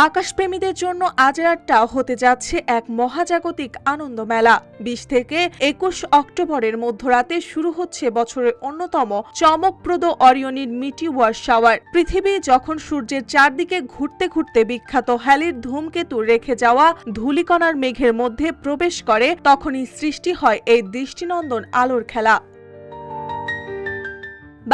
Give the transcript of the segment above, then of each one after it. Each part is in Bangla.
আকাশপ্রেমীদের জন্য আজ রাতটা হতে যাচ্ছে এক মহাজাগতিক আনন্দ মেলা। ২০ থেকে ২১ অক্টোবরের মধ্যরাতে শুরু হচ্ছে বছরের অন্যতম চমকপ্রদ অরিয়নের মিটিওয়ার শাওয়ার। পৃথিবী যখন সূর্যের চারদিকে ঘুরতে ঘুরতে বিখ্যাত হ্যালির ধূমকেতু রেখে যাওয়া ধূলিকণার মেঘের মধ্যে প্রবেশ করে, তখনই সৃষ্টি হয় এই দৃষ্টিনন্দন আলোর খেলা।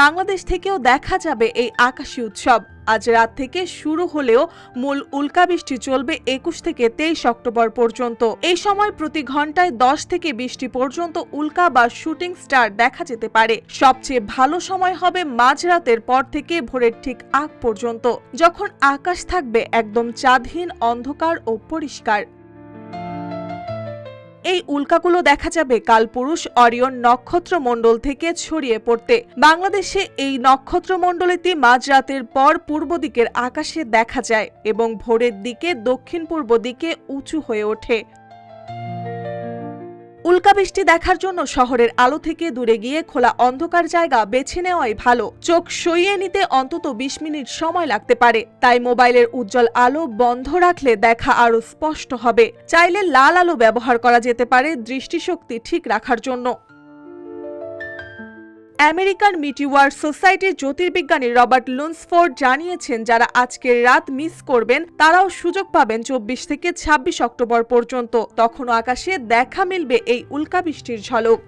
বাংলাদেশ থেকেও দেখা যাবে এই আকাশী উৎসব। আজ রাত থেকে শুরু হলেও মূল উল্কাবৃষ্টি চলবে ২১ থেকে ২৩ অক্টোবর পর্যন্ত। এই সময় প্রতি ঘন্টায় ১০ থেকে ২০টি পর্যন্ত উল্কা বা শুটিং স্টার দেখা যেতে পারে। সবচেয়ে ভালো সময় হবে মাঝরাতের পর থেকে ভোরের ঠিক আগ পর্যন্ত, যখন আকাশ থাকবে একদম চাঁদহীন, অন্ধকার ও পরিষ্কার। এই উল্কাগুলো দেখা যাবে কালপুরুষ অরিয়ন নক্ষত্রমণ্ডল থেকে ছড়িয়ে পড়তে। বাংলাদেশে এই নক্ষত্রমণ্ডলটি মাঝরাতের পর পূর্ব দিকের আকাশে দেখা যায় এবং ভোরের দিকে দক্ষিণ পূর্ব দিকে উঁচু হয়ে ওঠে। উল্কাবৃষ্টি দেখার জন্য শহরের আলো থেকে দূরে গিয়ে খোলা অন্ধকার জায়গা বেছে নেওয়াই ভালো। চোখ সইয়ে নিতে অন্তত ২০ মিনিট সময় লাগতে পারে, তাই মোবাইলের উজ্জ্বল আলো বন্ধ রাখলে দেখা আরো স্পষ্ট হবে। চাইলে লাল আলো ব্যবহার করা যেতে পারে দৃষ্টিশক্তি ঠিক রাখার জন্য। আমেরিকান মিটিওয়ার সোসাইটির জ্যোতির্বিজ্ঞানী রবার্ট লুন্সফোর্ড জানিয়েছেন, যারা আজকের রাত মিস করবেন তারাও সুযোগ পাবেন ২৪ থেকে ২৬ অক্টোবর পর্যন্ত। তখনও আকাশে দেখা মিলবে এই উল্কাবৃষ্টির ঝলক।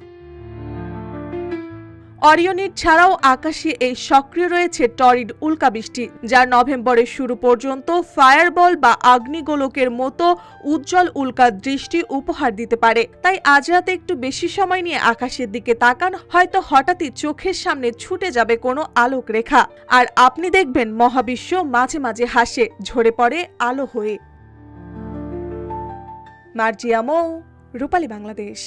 অরিয়নিড ছাড়াও আকাশে এই সক্রিয় রয়েছে টরিড উল্কাবৃষ্টি, যা নভেম্বরের শুরু পর্যন্ত ফায়ারবল বা আগ্নিগোলকের মতো উজ্জ্বল উল্কা দৃষ্টি উপহার দিতে পারে। তাই আজ রাতে একটু বেশি সময় নিয়ে আকাশের দিকে তাকান, হয়তো হঠাৎই চোখের সামনে ছুটে যাবে কোনো আলোক রেখা, আর আপনি দেখবেন মহাবিশ্ব মাঝে মাঝে হাসে, ঝরে পড়ে আলো হয়ে। মার্জিয়া মৌ, রূপালী বাংলাদেশ।